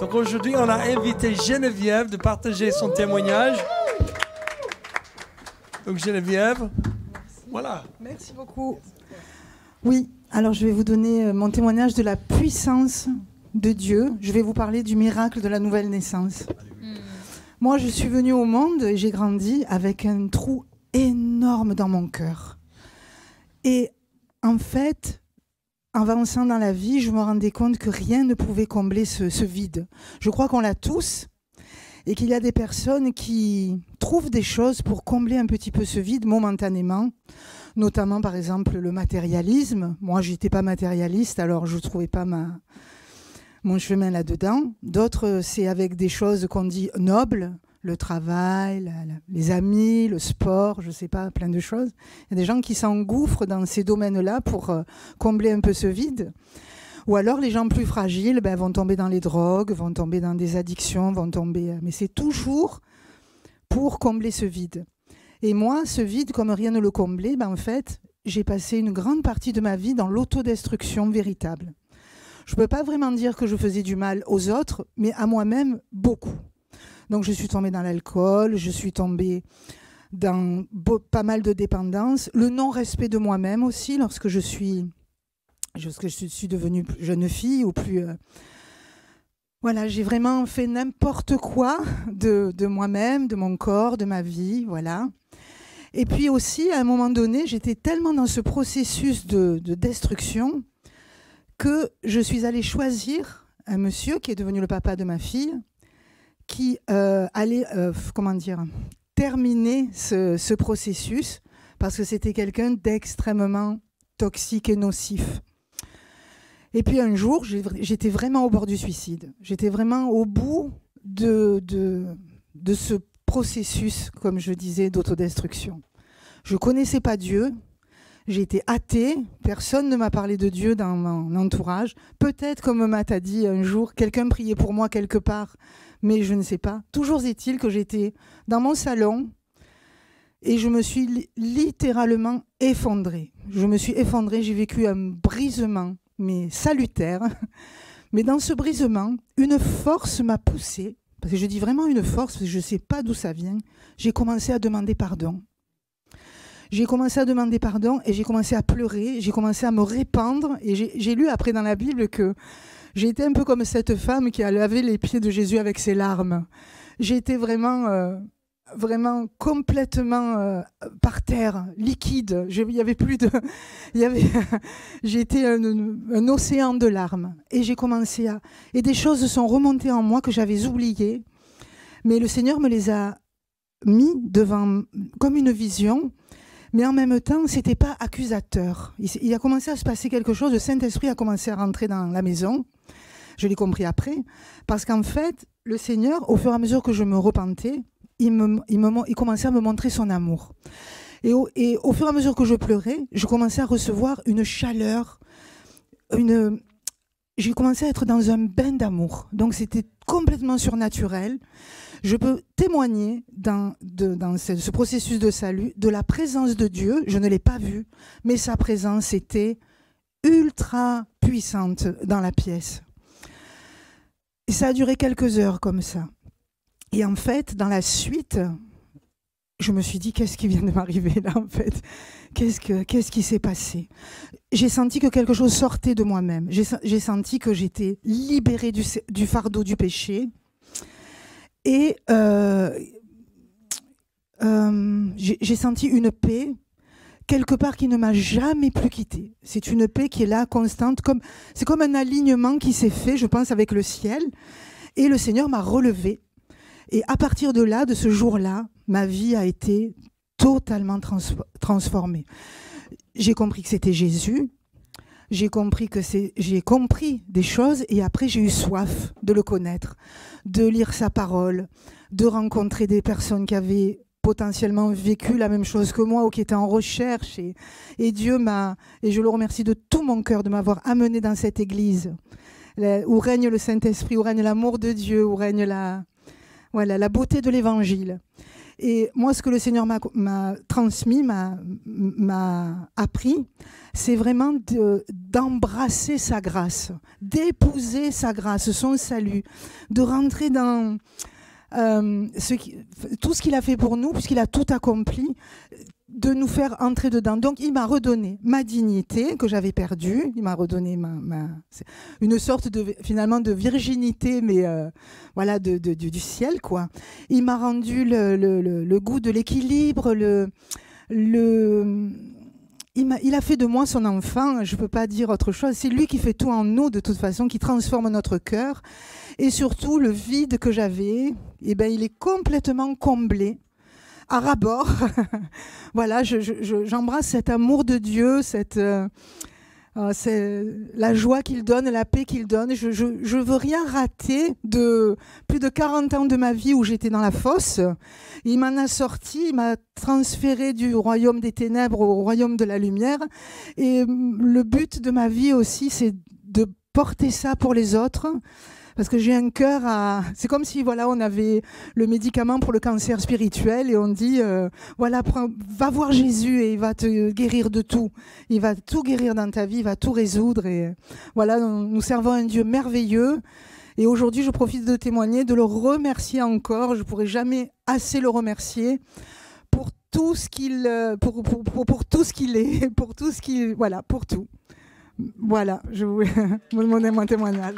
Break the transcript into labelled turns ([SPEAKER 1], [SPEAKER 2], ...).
[SPEAKER 1] Donc aujourd'hui, on a invité Geneviève de partager son témoignage. Donc Geneviève, voilà.
[SPEAKER 2] Merci beaucoup. Oui, alors je vais vous donner mon témoignage de la puissance de Dieu. Je vais vous parler du miracle de la nouvelle naissance. Moi, je suis venue au monde et j'ai grandi avec un trou énorme dans mon cœur. Et en fait, en avançant dans la vie, je me rendais compte que rien ne pouvait combler ce vide. Je crois qu'on l'a tous et qu'il y a des personnes qui trouvent des choses pour combler un petit peu ce vide momentanément, notamment par exemple le matérialisme. Moi, je n'étais pas matérialiste, alors je ne trouvais pas mon chemin là-dedans. D'autres, c'est avec des choses qu'on dit nobles, le travail, les amis, le sport, je ne sais pas, plein de choses. Il y a des gens qui s'engouffrent dans ces domaines-là pour combler un peu ce vide. Ou alors les gens plus fragiles vont tomber dans les drogues, vont tomber dans des addictions, mais c'est toujours pour combler ce vide. Et moi, ce vide, comme rien ne le comblait, en fait, j'ai passé une grande partie de ma vie dans l'autodestruction véritable. Je ne peux pas vraiment dire que je faisais du mal aux autres, mais à moi-même, beaucoup. Donc je suis tombée dans l'alcool, je suis tombée dans pas mal de dépendances, le non-respect de moi-même aussi, lorsque je suis devenue jeune fille ou plus... Voilà, j'ai vraiment fait n'importe quoi de moi-même, de mon corps, de ma vie, voilà. Et puis aussi, à un moment donné, j'étais tellement dans ce processus de destruction que je suis allée choisir un monsieur qui est devenu le papa de ma fille, qui allait, terminer ce processus, parce que c'était quelqu'un d'extrêmement toxique et nocif. Et puis un jour, j'étais vraiment au bord du suicide. J'étais vraiment au bout de ce processus, comme je disais, d'autodestruction. Je ne connaissais pas Dieu, j'étais athée, personne ne m'a parlé de Dieu dans mon entourage. Peut-être, comme Matt a dit un jour, quelqu'un priait pour moi quelque part, mais je ne sais pas. Toujours est-il que j'étais dans mon salon et je me suis littéralement effondrée. Je me suis effondrée, j'ai vécu un brisement, mais salutaire. Mais dans ce brisement, une force m'a poussée, parce que je dis vraiment une force, parce que je ne sais pas d'où ça vient. J'ai commencé à demander pardon. J'ai commencé à demander pardon et j'ai commencé à pleurer, j'ai commencé à me répandre. Et j'ai lu après dans la Bible que j'ai été un peu comme cette femme qui a lavé les pieds de Jésus avec ses larmes. J'ai été vraiment complètement par terre, liquide. Il y avait plus de... j'ai été un océan de larmes. Et j'ai commencé à... Et des choses sont remontées en moi que j'avais oubliées. Mais le Seigneur me les a mis devant comme une vision. Mais en même temps, ce n'était pas accusateur. Il a commencé à se passer quelque chose. Le Saint-Esprit a commencé à rentrer dans la maison. Je l'ai compris après. Parce qu'en fait, le Seigneur, au fur et à mesure que je me repentais, il commençait à me montrer son amour. Et au fur et à mesure que je pleurais, je commençais à recevoir une chaleur. J'ai commencé à être dans un bain d'amour. Donc c'était complètement surnaturel. Je peux témoigner dans ce processus de salut de la présence de Dieu. Je ne l'ai pas vu, mais sa présence était ultra puissante dans la pièce. Et ça a duré quelques heures comme ça. Et en fait, dans la suite, je me suis dit, qu'est-ce qui vient de m'arriver là en fait? Qu'est-ce qui s'est passé? J'ai senti que quelque chose sortait de moi-même. J'ai senti que j'étais libérée du fardeau du péché. Et j'ai senti une paix, quelque part qui ne m'a jamais plus quittée. C'est une paix qui est là, constante. C'est comme un alignement qui s'est fait, je pense, avec le ciel. Et le Seigneur m'a relevée. Et à partir de là, de ce jour-là, ma vie a été totalement transformée. J'ai compris que c'était Jésus. J'ai compris des choses et après j'ai eu soif de le connaître, de lire sa parole, de rencontrer des personnes qui avaient potentiellement vécu la même chose que moi ou qui étaient en recherche. Et Dieu et je le remercie de tout mon cœur de m'avoir amené dans cette église où règne le Saint-Esprit, où règne l'amour de Dieu, où règne la beauté de l'évangile. Et moi, ce que le Seigneur m'a transmis, m'a appris, c'est vraiment d'embrasser sa grâce, d'épouser sa grâce, son salut, de rentrer dans tout ce qu'il a fait pour nous, puisqu'il a tout accompli, de nous faire entrer dedans. Donc il m'a redonné ma dignité que j'avais perdue, il m'a redonné une sorte finalement de virginité, mais voilà, du ciel, quoi. Il m'a rendu le goût de l'équilibre, il a fait de moi son enfant, je ne peux pas dire autre chose. C'est lui qui fait tout en nous, de toute façon, qui transforme notre cœur. Et surtout, le vide que j'avais, eh ben, il est complètement comblé, à ras-bord. Voilà, j'embrasse cet amour de Dieu, la joie qu'il donne, la paix qu'il donne. Je ne veux rien rater de plus de 40 ans de ma vie où j'étais dans la fosse. Il m'en a sorti, il m'a transféré du royaume des ténèbres au royaume de la lumière. Et le but de ma vie aussi, c'est de porter ça pour les autres. Parce que j'ai un cœur à... C'est comme si voilà, on avait le médicament pour le cancer spirituel et on dit, voilà, va voir Jésus et il va te guérir de tout. Il va tout guérir dans ta vie, il va tout résoudre. Et voilà, nous servons un Dieu merveilleux. Et aujourd'hui, je profite de témoigner, de le remercier encore. Je ne pourrai jamais assez le remercier pour tout ce qu'il pour tout ce qu'il est, pour tout ce qu'il... Voilà, pour tout. Voilà, je vous mon témoignage.